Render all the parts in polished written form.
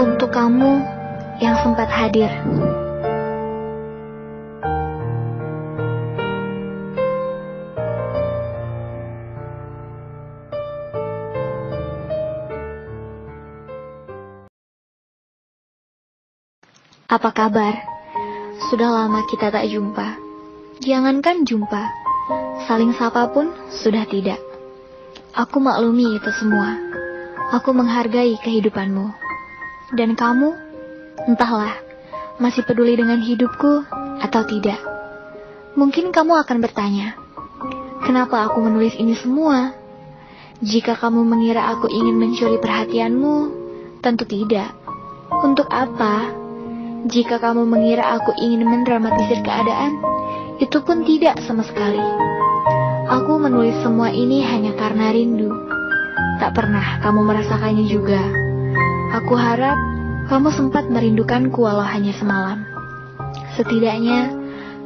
Untuk kamu yang sempat hadir. Apa kabar? Sudah lama kita tak jumpa. Jangankan jumpa, saling sapa pun sudah tidak. Aku maklumi itu semua. Aku menghargai kehidupanmu. Dan kamu, entahlah, masih peduli dengan hidupku atau tidak. Mungkin kamu akan bertanya, kenapa aku menulis ini semua? Jika kamu mengira aku ingin mencuri perhatianmu, tentu tidak. Untuk apa? Jika kamu mengira aku ingin mendramatisir keadaan, itu pun tidak sama sekali. Aku menulis semua ini hanya karena rindu. Tak pernah kamu merasakannya juga. Aku harap kamu sempat merindukanku walau hanya semalam. Setidaknya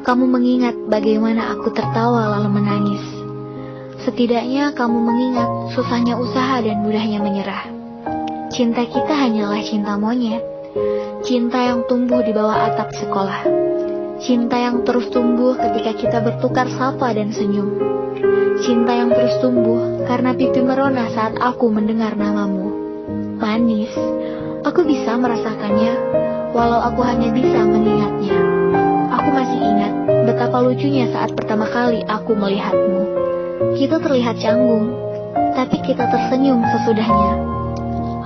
kamu mengingat bagaimana aku tertawa lalu menangis. Setidaknya kamu mengingat susahnya usaha dan mudahnya menyerah. Cinta kita hanyalah cinta monyet. Cinta yang tumbuh di bawah atap sekolah. Cinta yang terus tumbuh ketika kita bertukar sapa dan senyum. Cinta yang terus tumbuh karena pipi merona saat aku mendengar namamu. Manis, aku bisa merasakannya, walau aku hanya bisa mengingatnya. Aku masih ingat betapa lucunya saat pertama kali aku melihatmu. Kita terlihat canggung, tapi kita tersenyum sesudahnya.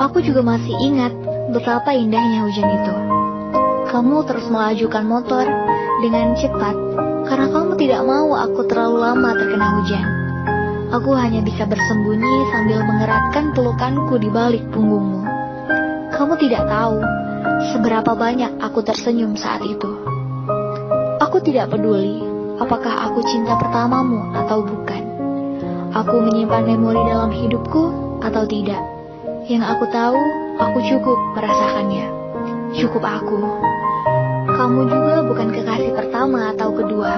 Aku juga masih ingat betapa indahnya hujan itu. Kamu terus melajukan motor dengan cepat karena kamu tidak mau aku terlalu lama terkena hujan. Aku hanya bisa bersembunyi sambil mengeratkan pelukanku di balik punggungmu. Kamu tidak tahu seberapa banyak aku tersenyum saat itu. Aku tidak peduli apakah aku cinta pertamamu atau bukan. Aku menyimpan memori dalam hidupku atau tidak. Yang aku tahu, aku cukup merasakannya. Cukup aku. Kamu juga bukan kekasih pertama atau kedua.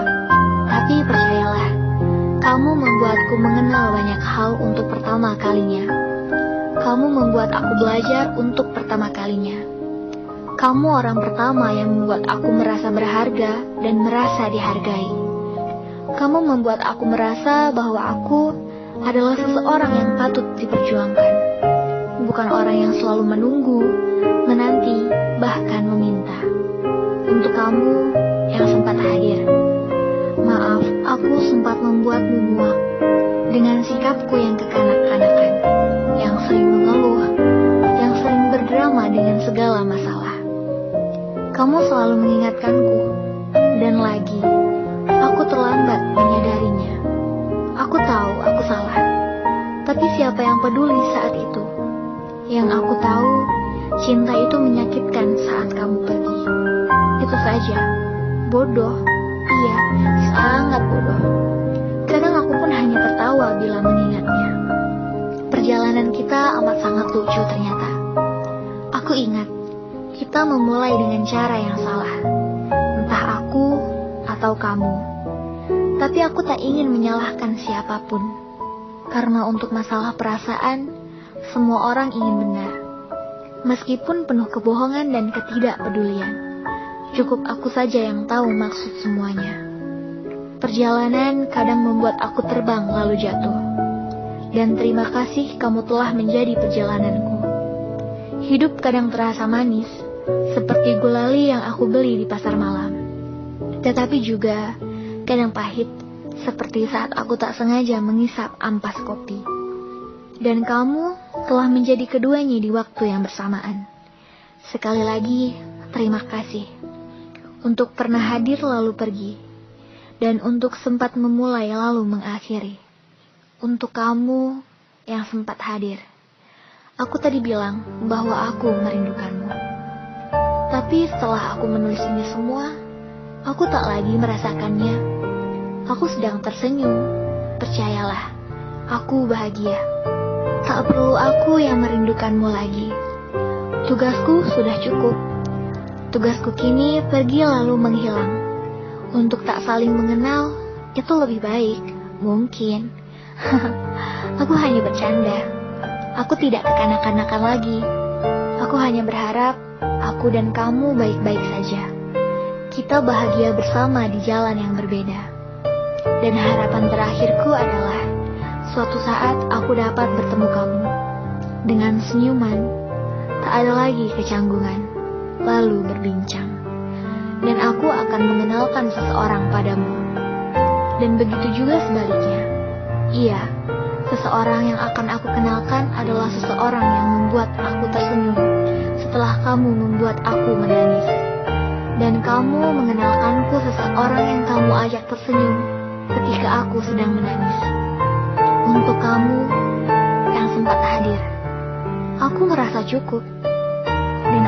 Tapi percayalah, kamu membuatku mengenal banyak hal untuk pertama kalinya. Kamu membuat aku belajar untuk pertama kalinya. Kamu orang pertama yang membuat aku merasa berharga dan merasa dihargai. Kamu membuat aku merasa bahwa aku adalah seseorang yang patut diperjuangkan. Bukan orang yang selalu menunggu, menanti, bahkan meminta. Untuk kamu yang sempat hadir, maaf, aku sempat membuatmu muak dengan sikapku yang kekanak-kanakan, yang sering mengeluh, yang sering berdrama dengan segala masalah. Kamu selalu mengingatkanku, dan lagi, aku terlambat menyadarinya. Aku tahu aku salah, tapi siapa yang peduli saat itu? Yang aku tahu, cinta itu menyakitkan saat kamu pergi. Itu saja. Bodoh. Iya, sangat bodoh. Kadang aku pun hanya tertawa bila mengingatnya. Perjalanan kita amat sangat lucu ternyata. Aku ingat, kita memulai dengan cara yang salah. Entah aku atau kamu. Tapi aku tak ingin menyalahkan siapapun. Karena untuk masalah perasaan, semua orang ingin benar. Meskipun penuh kebohongan dan ketidakpedulian. Cukup aku saja yang tahu maksud semuanya. Perjalanan kadang membuat aku terbang lalu jatuh. Dan terima kasih kamu telah menjadi perjalananku. Hidup kadang terasa manis, seperti gulali yang aku beli di pasar malam. Tetapi juga kadang pahit, seperti saat aku tak sengaja mengisap ampas kopi. Dan kamu telah menjadi keduanya di waktu yang bersamaan. Sekali lagi, terima kasih. Untuk pernah hadir lalu pergi. Dan untuk sempat memulai lalu mengakhiri. Untuk kamu yang sempat hadir. Aku tadi bilang bahwa aku merindukanmu. Tapi setelah aku menulis ini semua, aku tak lagi merasakannya. Aku sedang tersenyum. Percayalah, aku bahagia. Tak perlu aku yang merindukanmu lagi. Tugasku sudah cukup. Tugasku kini pergi lalu menghilang. Untuk tak saling mengenal, itu lebih baik. Mungkin. Aku hanya bercanda. Aku tidak kekanak-kanakan lagi. Aku hanya berharap aku dan kamu baik-baik saja. Kita bahagia bersama di jalan yang berbeda. Dan harapan terakhirku adalah suatu saat aku dapat bertemu kamu dengan senyuman, tak ada lagi kecanggungan, lalu berbincang. Dan aku akan mengenalkan seseorang padamu. Dan begitu juga sebaliknya. Iya, seseorang yang akan aku kenalkan adalah seseorang yang membuat aku tersenyum setelah kamu membuat aku menangis. Dan kamu mengenalkanku seseorang yang kamu ajak tersenyum ketika aku sedang menangis. Untuk kamu yang sempat hadir, aku merasa cukup. Dan